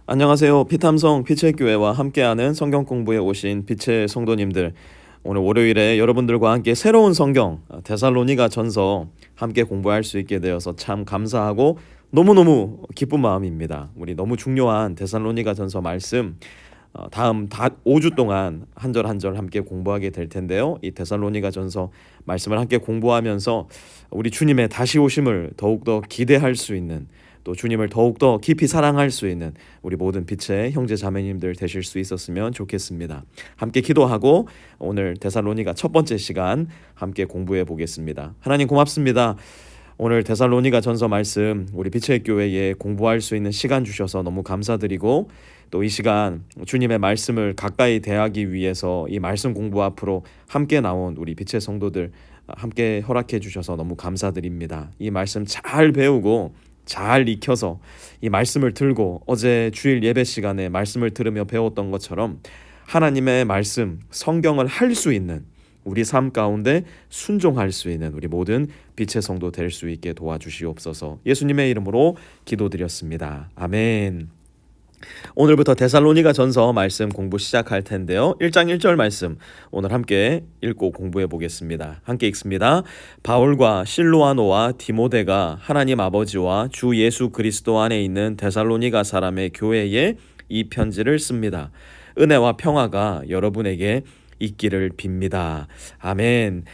안녕하세요. 피탐성 피첼교회와 함께하는 성경 공부에 오신 빛의 성도님들. 오늘 월요일에 여러분들과 함께 새로운 성경 데살로니가 전서 함께 공부할 수 있게 되어서 참 감사하고 너무너무 기쁜 마음입니다. 우리 너무 중요한 데살로니가 전서 말씀 다음 5주 동안 한 절 한 절 함께 공부하게 될 텐데요. 이 데살로니가 전서 말씀을 함께 공부하면서 우리 주님의 다시 오심을 더욱더 기대할 수 있는, 또 주님을 더욱더 깊이 사랑할 수 있는 우리 모든 빛의 형제 자매님들 되실 수 있었으면 좋겠습니다. 함께 기도하고 오늘 데살로니가 첫 번째 시간 함께 공부해 보겠습니다. 하나님 고맙습니다. 오늘 데살로니가 전서 말씀 우리 빛의 교회에 공부할 수 있는 시간 주셔서 너무 감사드리고, 또 이 시간 주님의 말씀을 가까이 대하기 위해서 이 말씀 공부 앞으로 함께 나온 우리 빛의 성도들 함께 허락해 주셔서 너무 감사드립니다. 이 말씀 잘 배우고 잘 익혀서 이 말씀을 들고 어제 주일 예배 시간에 말씀을 들으며 배웠던 것처럼 하나님의 말씀, 성경을 할 수 있는, 우리 삶 가운데 순종할 수 있는 우리 모든 빛의 성도 될 수 있게 도와주시옵소서. 예수님의 이름으로 기도드렸습니다. 아멘. 오늘부터 데살로니가 전서 말씀 공부 시작할 텐데요. 1장 1절 말씀 오늘 함께 읽고 공부해 보겠습니다. 함께 읽습니다. 바울과 실로아노와 디모데가 하나님 아버지와 주 예수 그리스도 안에 있는 데살로니가 사람의 교회에 이 편지를 씁니다. 은혜와 평화가 여러분에게 있기를 빕니다. 아멘.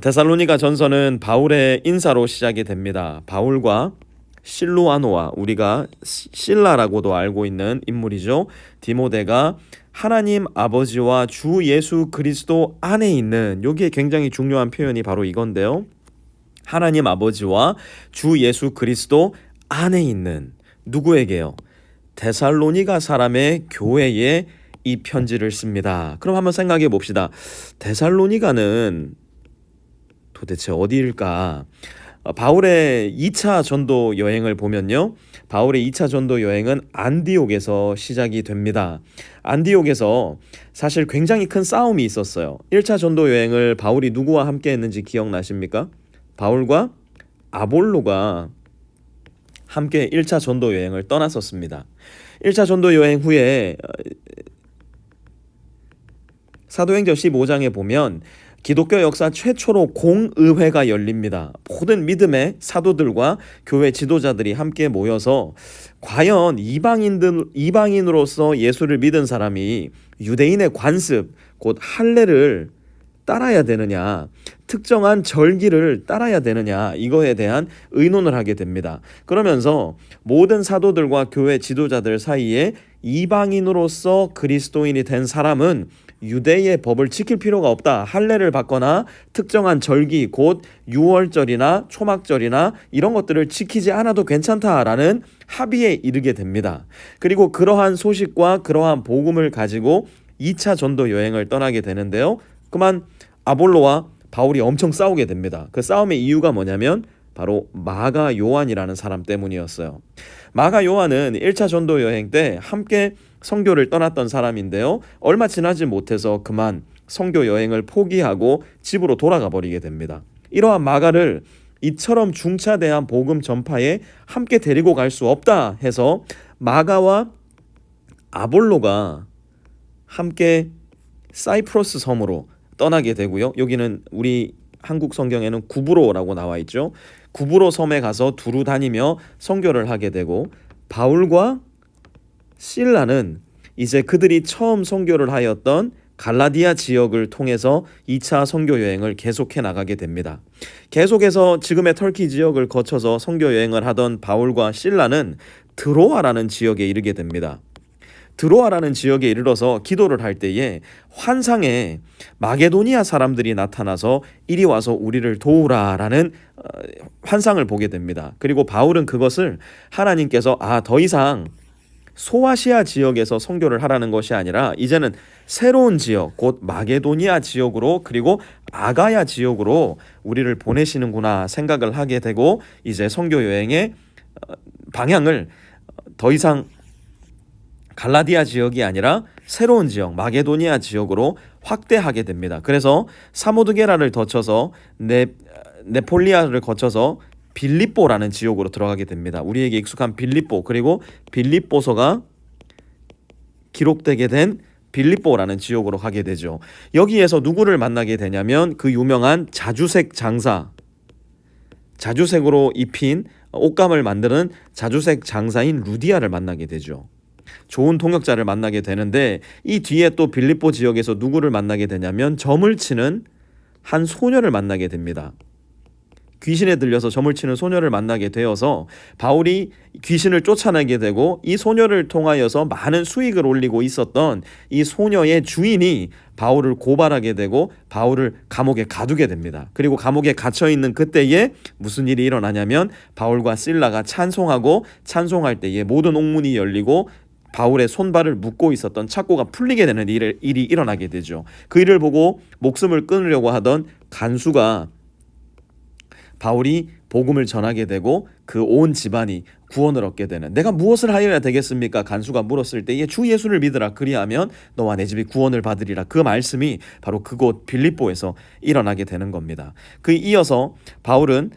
데살로니가 전서는 바울의 인사로 시작이 됩니다. 바울과 실로아노와, 우리가 실라라고도 알고 있는 인물이죠, 디모데가 하나님 아버지와 주 예수 그리스도 안에 있는, 여기에 굉장히 중요한 표현이 바로 이건데요. 하나님 아버지와 주 예수 그리스도 안에 있는 누구에게요? 데살로니가 사람의 교회에 이 편지를 씁니다. 그럼 한번 생각해 봅시다. 데살로니가는 도대체 어디일까? 바울의 2차 전도 여행을 보면요, 바울의 2차 전도 여행은 안디옥에서 시작이 됩니다. 안디옥에서 사실 굉장히 큰 싸움이 있었어요. 1차 전도 여행을 바울이 누구와 함께 했는지 기억나십니까? 바울과 아볼로가 함께 1차 전도 여행을 떠났었습니다. 1차 전도 여행 후에 사도행전 15장에 보면 기독교 역사 최초로 공의회가 열립니다. 모든 믿음의 사도들과 교회 지도자들이 함께 모여서 과연 이방인으로서 예수를 믿은 사람이 유대인의 관습, 곧 할례를 따라야 되느냐, 특정한 절기를 따라야 되느냐, 이거에 대한 의논을 하게 됩니다. 그러면서 모든 사도들과 교회 지도자들 사이에 이방인으로서 그리스도인이 된 사람은 유대의 법을 지킬 필요가 없다. 할례를 받거나 특정한 절기, 곧 유월절이나 초막절이나 이런 것들을 지키지 않아도 괜찮다라는 합의에 이르게 됩니다. 그리고 그러한 소식과 그러한 복음을 가지고 2차 전도 여행을 떠나게 되는데요. 그만 아볼로와 바울이 엄청 싸우게 됩니다. 그 싸움의 이유가 뭐냐면 바로 마가 요한이라는 사람 때문이었어요. 마가 요한은 1차 전도 여행 때 함께 선교를 떠났던 사람인데요. 얼마 지나지 못해서 그만 선교 여행을 포기하고 집으로 돌아가 버리게 됩니다. 이러한 마가를 이처럼 중차대한 복음 전파에 함께 데리고 갈 수 없다 해서 마가와 아볼로가 함께 사이프러스 섬으로 떠나게 되고요. 여기는 우리 한국 성경에는 구브로라고 나와 있죠. 구브로 섬에 가서 두루 다니며 선교를 하게 되고, 바울과 실라는 이제 그들이 처음 선교를 하였던 갈라디아 지역을 통해서 2차 선교 여행을 계속해 나가게 됩니다. 계속해서 지금의 터키 지역을 거쳐서 선교 여행을 하던 바울과 실라는 드로아라는 지역에 이르게 됩니다. 드로아라는 지역에 이르러서 기도를 할 때에 환상에 마게도니아 사람들이 나타나서 이리 와서 우리를 도우라라는 환상을 보게 됩니다. 그리고 바울은 그것을 하나님께서 더 이상 소아시아 지역에서 선교를 하라는 것이 아니라 이제는 새로운 지역, 곧 마게도니아 지역으로, 그리고 아가야 지역으로 우리를 보내시는구나 생각을 하게 되고, 이제 선교 여행의 방향을 더 이상 갈라디아 지역이 아니라 새로운 지역, 마게도니아 지역으로 확대하게 됩니다. 그래서 사모드게라를 거쳐서 네폴리아를 거쳐서 빌립보라는 지역으로 들어가게 됩니다. 우리에게 익숙한 빌립보, 그리고 빌립보서가 기록되게 된 빌립보라는 지역으로 가게 되죠. 여기에서 누구를 만나게 되냐면 그 유명한 자주색 장사, 자주색으로 입힌 옷감을 만드는 자주색 장사인 루디아를 만나게 되죠. 좋은 통역자를 만나게 되는데 이 뒤에 또 빌립보 지역에서 누구를 만나게 되냐면 점을 치는 한 소녀를 만나게 됩니다. 귀신에 들려서 점을 치는 소녀를 만나게 되어서 바울이 귀신을 쫓아내게 되고 이 소녀를 통하여서 많은 수익을 올리고 있었던 이 소녀의 주인이 바울을 고발하게 되고 바울을 감옥에 가두게 됩니다. 그리고 감옥에 갇혀 있는 그때에 무슨 일이 일어나냐면 바울과 실라가 찬송하고 찬송할 때에 모든 옥문이 열리고 바울의 손발을 묶고 있었던 착고가 풀리게 되는 일이 일어나게 되죠. 그 일을 보고 목숨을 끊으려고 하던 간수가 바울이 복음을 전하게 되고 그 온 집안이 구원을 얻게 되는, 내가 무엇을 하여야 되겠습니까? 간수가 물었을 때에 주 예수를 믿으라, 그리하면 너와 내 집이 구원을 받으리라. 그 말씀이 바로 그곳 빌립보에서 일어나게 되는 겁니다. 그 이어서 바울은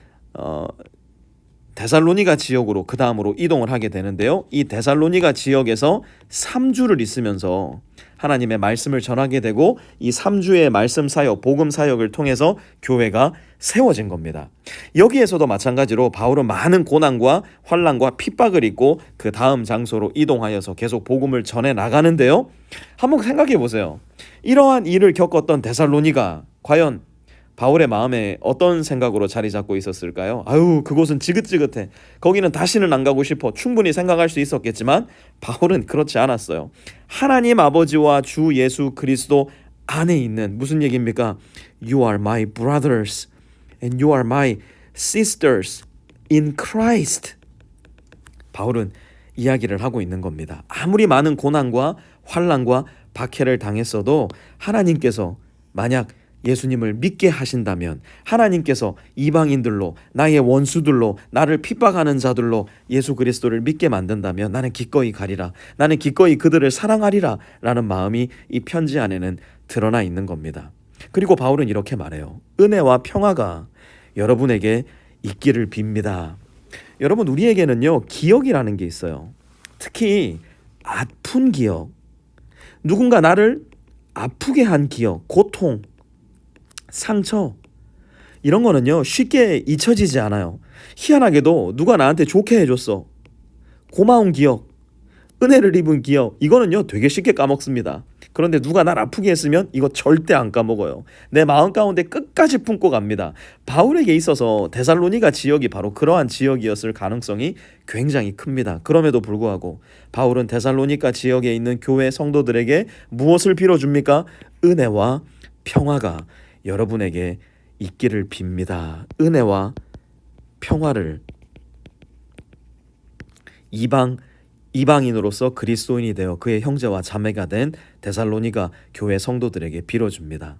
데살로니가 지역으로 그 다음으로 이동을 하게 되는데요. 이 데살로니가 지역에서 3주를 있으면서 하나님의 말씀을 전하게 되고 이 3주의 말씀 사역, 복음 사역을 통해서 교회가 세워진 겁니다. 여기에서도 마찬가지로 바울은 많은 고난과 환난과 핍박을 입고 그 다음 장소로 이동하여서 계속 복음을 전해 나가는데요. 한번 생각해 보세요. 이러한 일을 겪었던 데살로니가 과연 바울의 마음에 어떤 생각으로 자리 잡고 있었을까요? 아유, 그곳은 지긋지긋해. 거기는 다시는 안 가고 싶어. 충분히 생각할 수 있었겠지만 바울은 그렇지 않았어요. 하나님 아버지와 주 예수 그리스도 안에 있는, 무슨 얘기입니까? You are my brothers and you are my sisters in Christ. 바울은 이야기를 하고 있는 겁니다. 아무리 많은 고난과 환난과 박해를 당했어도 하나님께서 만약 예수님을 믿게 하신다면, 하나님께서 이방인들로, 나의 원수들로, 나를 핍박하는 자들로 예수 그리스도를 믿게 만든다면 나는 기꺼이 가리라, 나는 기꺼이 그들을 사랑하리라 라는 마음이 이 편지 안에는 드러나 있는 겁니다. 그리고 바울은 이렇게 말해요. 은혜와 평화가 여러분에게 있기를 빕니다. 여러분, 우리에게는요 기억이라는 게 있어요. 특히 아픈 기억, 누군가 나를 아프게 한 기억, 고통, 상처, 이런 거는요 쉽게 잊혀지지 않아요. 희한하게도 누가 나한테 좋게 해줬어, 고마운 기억, 은혜를 입은 기억, 이거는요 되게 쉽게 까먹습니다. 그런데 누가 날 아프게 했으면 이거 절대 안 까먹어요. 내 마음 가운데 끝까지 품고 갑니다. 바울에게 있어서 데살로니가 지역이 바로 그러한 지역이었을 가능성이 굉장히 큽니다. 그럼에도 불구하고 바울은 데살로니가 지역에 있는 교회 성도들에게 무엇을 빌어줍니까? 은혜와 평화가 여러분에게 있기를 빕니다. 은혜와 평화를 이방인으로서 그리스도인이 되어 그의 형제와 자매가 된 데살로니가 교회 성도들에게 빌어줍니다.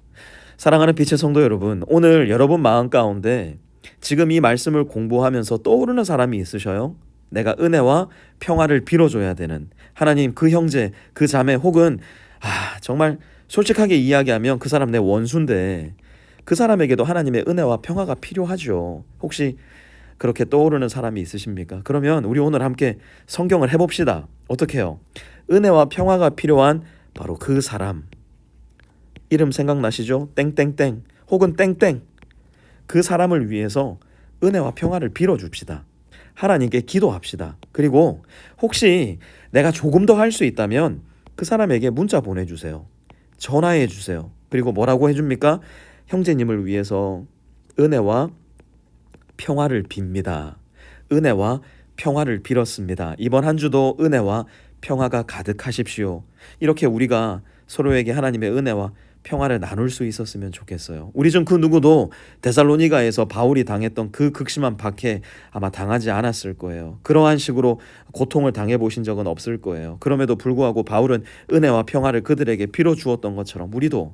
사랑하는 빛의 성도 여러분, 오늘 여러분 마음 가운데 지금 이 말씀을 공부하면서 떠오르는 사람이 있으셔요? 내가 은혜와 평화를 빌어줘야 되는, 하나님, 그 형제, 그 자매, 혹은 정말 솔직하게 이야기하면 그 사람 내 원수인데 그 사람에게도 하나님의 은혜와 평화가 필요하죠. 혹시 그렇게 떠오르는 사람이 있으십니까? 그러면 우리 오늘 함께 성경을 해봅시다. 어떻게 해요? 은혜와 평화가 필요한 바로 그 사람, 이름 생각나시죠? 땡땡땡 혹은 땡땡, 그 사람을 위해서 은혜와 평화를 빌어줍시다. 하나님께 기도합시다. 그리고 혹시 내가 조금 더 할 수 있다면 그 사람에게 문자 보내주세요. 전화해 주세요. 그리고 뭐라고 해줍니까? 형제님을 위해서 은혜와 평화를 빕니다. 은혜와 평화를 빌었습니다. 이번 한 주도 은혜와 평화가 가득하십시오. 이렇게 우리가 서로에게 하나님의 은혜와 평화를 나눌 수 있었으면 좋겠어요. 우리 중 그 누구도 데살로니가에서 바울이 당했던 그 극심한 박해 아마 당하지 않았을 거예요. 그러한 식으로 고통을 당해보신 적은 없을 거예요. 그럼에도 불구하고 바울은 은혜와 평화를 그들에게 빌어주었던 것처럼 우리도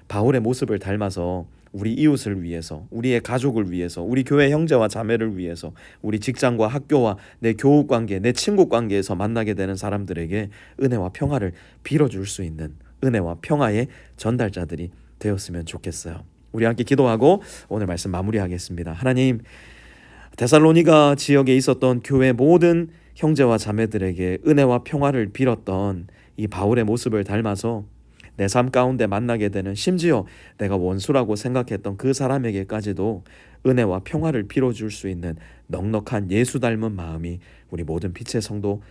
바울의 모습을 닮아서 우리 이웃을 위해서, 우리의 가족을 위해서, 우리 교회 형제와 자매를 위해서, 우리 직장과 학교와 내 교우 관계, 내 친구 관계에서 만나게 되는 사람들에게 은혜와 평화를 빌어줄 수 있는 은혜와 평화의 전달자들이 되었으면 좋겠어요. 우리 함께 기도하고 오늘 말씀 마무리하겠습니다. 하나님, 데살로니가 지역에 있었던 교회 모든 형제와 자매들에게 은혜와 평화를 빌었던 이 바울의 모습을 닮아서 내 삶 가운데 만나게 되는, 심지어 내가 원수라고 생각했던 그 사람에게까지도 은혜와 평화를 빌어줄 수 있는 넉넉한 예수 닮은 마음이 우리 모든 빛의 성도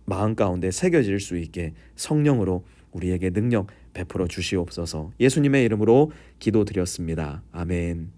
마음 가운데 새겨질 수 있게 성령으로 우리에게 능력 베풀어 주시옵소서. 예수님의 이름으로 기도드렸습니다. 아멘.